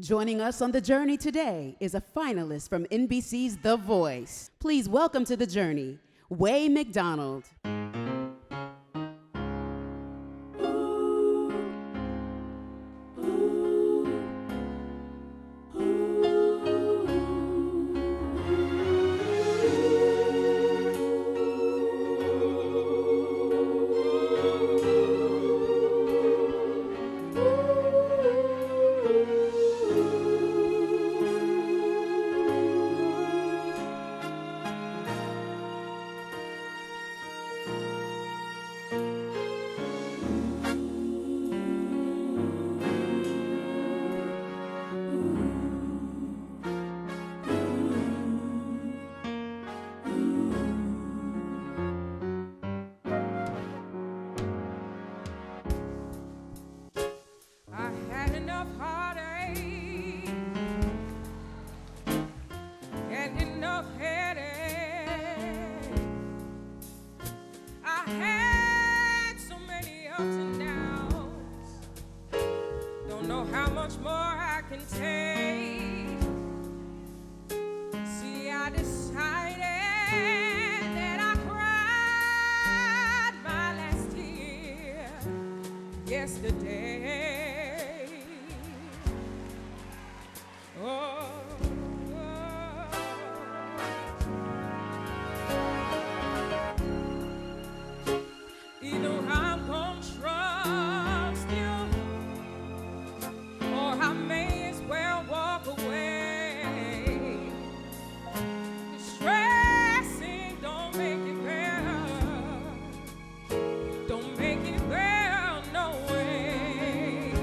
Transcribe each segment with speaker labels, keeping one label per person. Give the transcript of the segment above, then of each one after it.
Speaker 1: Joining us on the journey today is a finalist from NBC's The Voice. Please welcome to the journey, We McDonald.
Speaker 2: I had enough heartache and enough headache. I had so many ups and downs. Don't know how much more I can take. See, I decided that I cried my last tear yesterday. Oh, either I'm gonna trust you, or I may as well walk away. Stressing don't make it better, don't make it better, no way.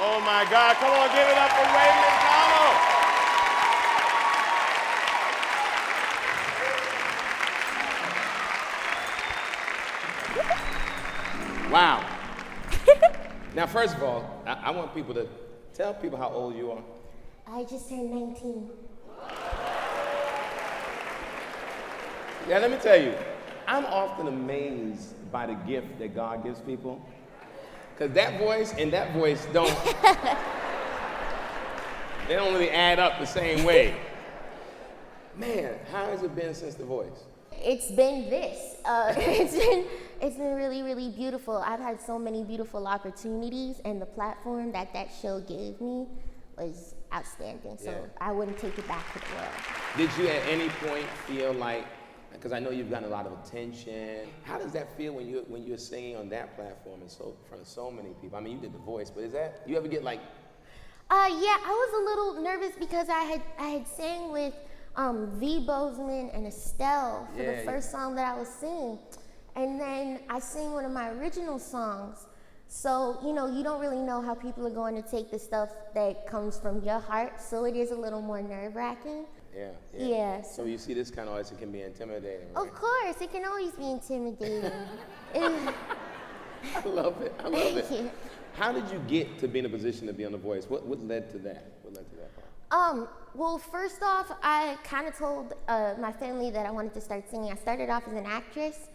Speaker 3: Oh my God, come on, give it up for Ray McDonald. Wow. Now, first of all, I want people to tell people how old you are.
Speaker 4: I just turned 19.
Speaker 3: Yeah, let me tell you, I'm often amazed by the gift that God gives people. Because that voice and that voice they don't really add up the same way. Man, how has it been since The Voice?
Speaker 4: It's been this. It's been really, really beautiful. I've had so many beautiful opportunities, and the platform that show gave me was outstanding. So I wouldn't take it back to the world.
Speaker 3: Did you at any point feel like, because I know you've gotten a lot of attention, how does that feel when you're singing on that platform and so in front of so many people? I mean, you did The Voice, but you ever get like?
Speaker 4: Yeah, I was a little nervous because I had sang with V. Bozeman and Estelle for the first song that I was singing. And then I sang one of my original songs. So, you don't really know how people are going to take the stuff that comes from your heart. So it is a little more nerve-wracking. Yeah.
Speaker 3: So you see this kind of audience, it can be intimidating, right?
Speaker 4: Of course, it can always be intimidating.
Speaker 3: I love it.
Speaker 4: Thank you.
Speaker 3: How did you get to be in a position to be on The Voice? What led to that? What led to that part?
Speaker 4: Well, first off, I kind of told my family that I wanted to start singing. I started off as an actress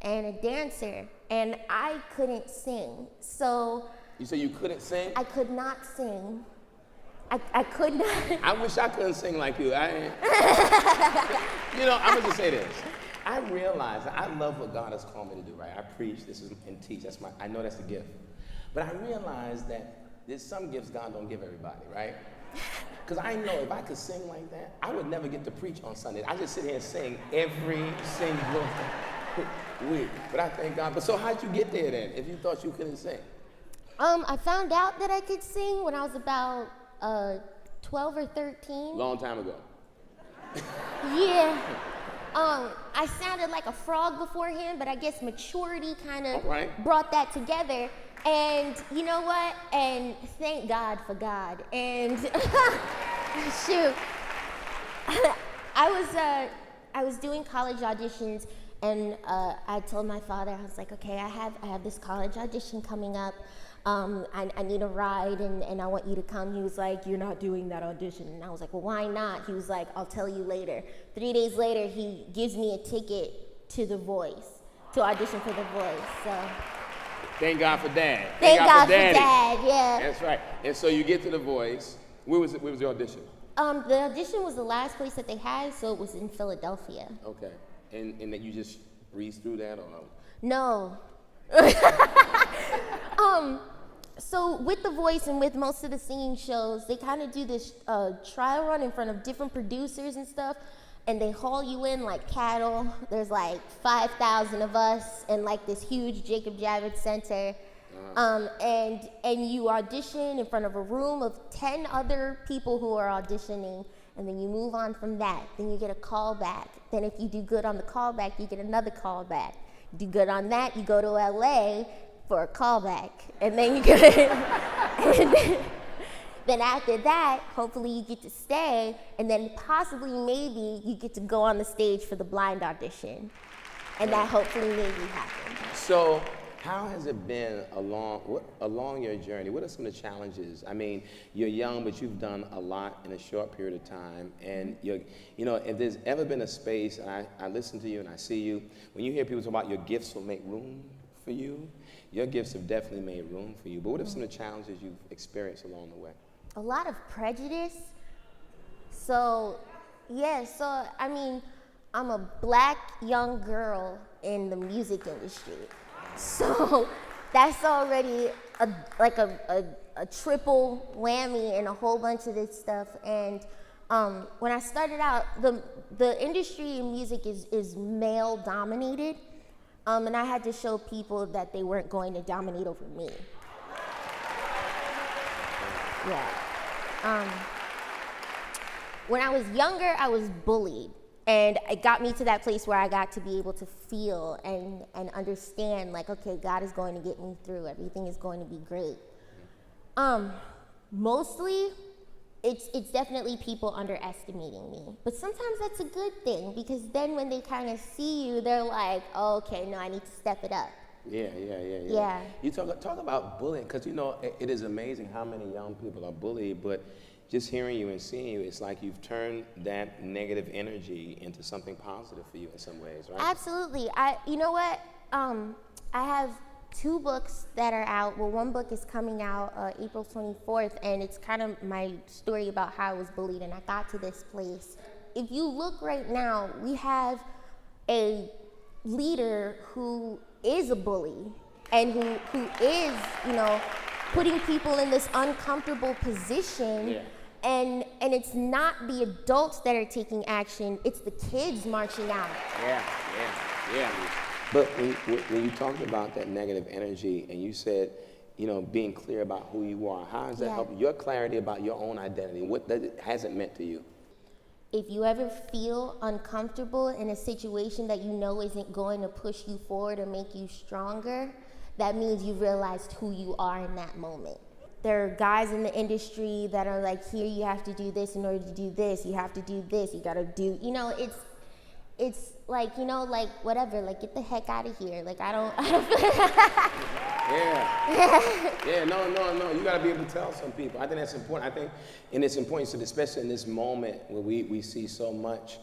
Speaker 4: and a dancer, and I couldn't sing. So
Speaker 3: you say you couldn't sing?
Speaker 4: I could not sing. I could not.
Speaker 3: I wish I couldn't sing like you. I'm gonna just say this. I realize I love what God has called me to do, right? I preach, and teach. I know that's the gift. But I realize that there's some gifts God don't give everybody, right? Because I know if I could sing like that, I would never get to preach on Sunday. I just sit here and sing every single week. But I thank God. But so how'd you get there then, if you thought you couldn't sing?
Speaker 4: I found out that I could sing when I was about 12 or 13.
Speaker 3: Long time ago.
Speaker 4: Yeah. I sounded like a frog beforehand, but I guess maturity kind of brought that together. And you know what? And thank God for God. And shoot, I was doing college auditions, and I told my father, I was like, okay, I have this college audition coming up. I need a ride, and I want you to come. He was like, you're not doing that audition. And I was like, well, why not? He was like, I'll tell you later. 3 days later, he gives me a ticket to The Voice, to audition for The Voice. So
Speaker 3: thank God for Dad.
Speaker 4: Thank God for Dad, yeah.
Speaker 3: That's right. And so you get to The Voice. Where was the audition?
Speaker 4: The audition was the last place that they had, so it was in Philadelphia.
Speaker 3: Okay. And that you just breezed through that, or?
Speaker 4: No. So with The Voice and with most of the singing shows, they kind of do this trial run in front of different producers and stuff, and they haul you in like cattle. There's like 5,000 of us in like this huge Jacob Javits Center. And you audition in front of a room of 10 other people who are auditioning, and then you move on from that. Then you get a call back. Then if you do good on the call back, you get another call back. Do good on that, you go to LA for a callback, and then you get then after that, hopefully you get to stay, and then possibly maybe you get to go on the stage for the blind audition, and that hopefully maybe happens.
Speaker 3: So how has it been along your journey? What are some of the challenges? I mean, you're young, but you've done a lot in a short period of time. And if there's ever been a space, and I listen to you and I see you, when you hear people talk about your gifts will make room for you, your gifts have definitely made room for you. But what are some of the challenges you've experienced along the way?
Speaker 4: A lot of prejudice. So I mean, I'm a black young girl in the music industry. So that's already a triple whammy and a whole bunch of this stuff. And when I started out, the industry in music is male dominated, and I had to show people that they weren't going to dominate over me. Yeah. When I was younger, I was bullied. And it got me to that place where I got to be able to feel and understand, like, okay, God is going to get me through. Everything is going to be great. Mostly, it's definitely people underestimating me. But sometimes that's a good thing, because then when they kind of see you, they're like, oh, okay, no, I need to step it up.
Speaker 3: Yeah. You talk about bullying, because it is amazing how many young people are bullied, but just hearing you and seeing you, it's like you've turned that negative energy into something positive for you in some ways, right?
Speaker 4: Absolutely. You know what? I have 2 books that are out. Well, one book is coming out April 24th, and it's kind of my story about how I was bullied and I got to this place. If you look right now, we have a leader who is a bully and who is, putting people in this uncomfortable position.
Speaker 3: Yeah.
Speaker 4: And it's not the adults that are taking action, it's the kids marching out.
Speaker 3: Yeah. But when you talked about that negative energy and you said, being clear about who you are, how does that help your clarity about your own identity? What has it meant to you?
Speaker 4: If you ever feel uncomfortable in a situation that you know isn't going to push you forward or make you stronger, that means you realized who you are in that moment. There are guys in the industry that are like, here, you have to do this in order to do this, you have to do this, you gotta do, it's like, like whatever, like get the heck out of here. Like I don't
Speaker 3: Yeah, no, you gotta be able to tell some people. I think that's important. And it's important, so especially in this moment where we see so much,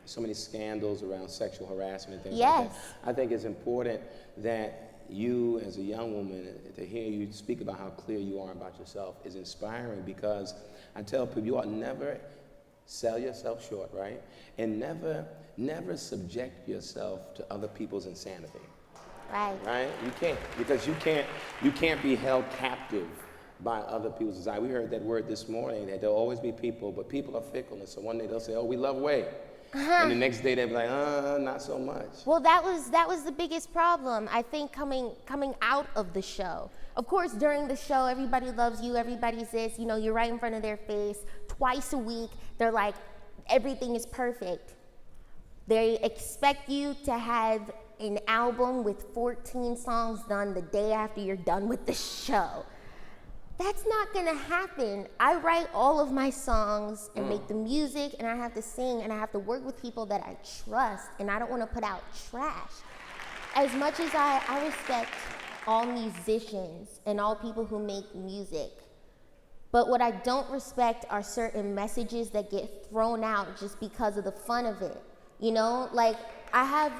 Speaker 3: so many scandals around sexual harassment and things like that. I think it's important that you, as a young woman, to hear you speak about how clear you are about yourself is inspiring, because I tell people you ought never sell yourself short, right? And never subject yourself to other people's insanity. Right? You can't, because you can't be held captive by other people's desire. We heard that word this morning, that there'll always be people, but people are fickle. And so one day they'll say, oh, we love Way. And the next day they'll be like, not so much.
Speaker 4: Well, that was the biggest problem, I think, coming out of the show. Of course, during the show, everybody loves you, everybody's this, you're right in front of their face. Twice a week, they're like, everything is perfect. They expect you to have an album with 14 songs done the day after you're done with the show. That's not gonna happen. I write all of my songs and make the music, and I have to sing, and I have to work with people that I trust, and I don't wanna put out trash. As much as I respect all musicians and all people who make music, but what I don't respect are certain messages that get thrown out just because of the fun of it. Like I have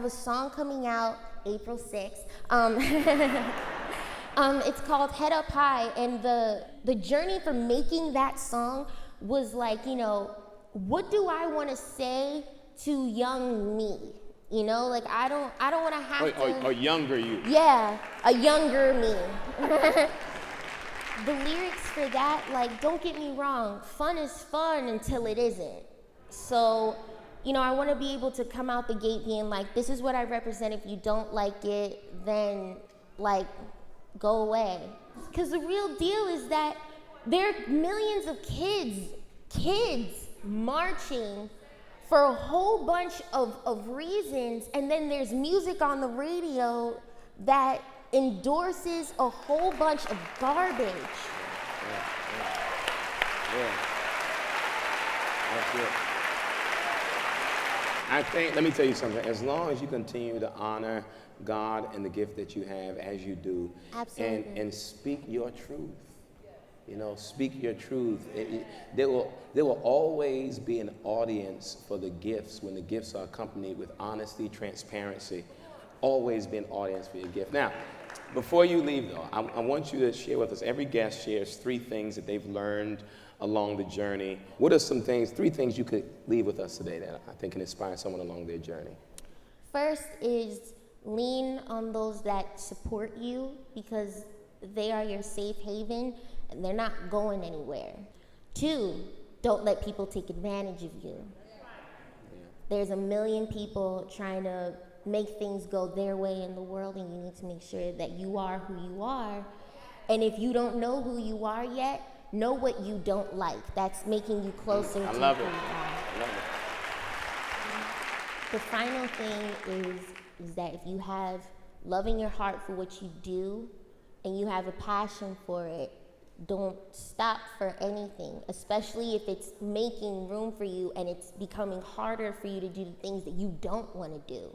Speaker 4: a song coming out April 6th. It's called Head Up High, and the journey for making that song was like, what do I want to say to young me? Like I don't want to have to.
Speaker 3: Or younger you.
Speaker 4: Yeah, a younger me. The lyrics for that, like, don't get me wrong, fun is fun until it isn't. So, I want to be able to come out the gate being like, this is what I represent. If you don't like it, then like, go away. Because the real deal is that there are millions of kids marching for a whole bunch of reasons, and then there's music on the radio that endorses a whole bunch of garbage.
Speaker 3: Yeah. That's it. I think, let me tell you something, as long as you continue to honor God and the gift that you have as you do, and speak your truth, speak your truth. There will always be an audience for the gifts when the gifts are accompanied with honesty, transparency. Always be an audience for your gift. Now, before you leave, though, I want you to share with us. Every guest shares 3 things that they've learned along the journey. What are 3 things you could leave with us today that I think can inspire someone along their journey?
Speaker 4: First is lean on those that support you, because they are your safe haven and they're not going anywhere. 2, don't let people take advantage of you. There's a million people trying to make things go their way in the world, and you need to make sure that you are who you are. And if you don't know who you are yet, know what you don't like. That's making you closer to who you are.
Speaker 3: I love it.
Speaker 4: The final thing is that if you have love in your heart for what you do, and you have a passion for it, don't stop for anything, especially if it's making room for you and it's becoming harder for you to do the things that you don't want to do.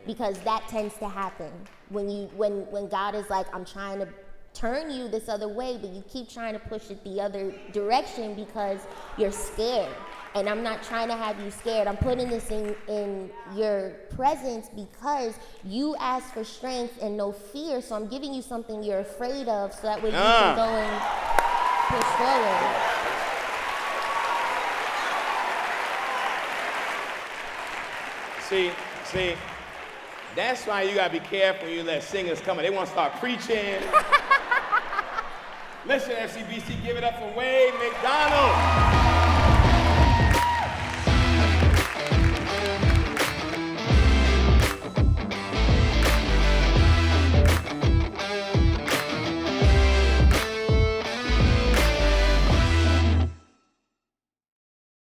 Speaker 4: Because that tends to happen when God is like, I'm trying to turn you this other way, but you keep trying to push it the other direction because you're scared. And I'm not trying to have you scared. I'm putting this in your presence because you asked for strength and no fear. So I'm giving you something you're afraid of so that way you can go and push forward.
Speaker 3: See, that's why you gotta be careful when you let singers come in. They wanna start preaching. Listen, FCBC, give it up for We McDonald.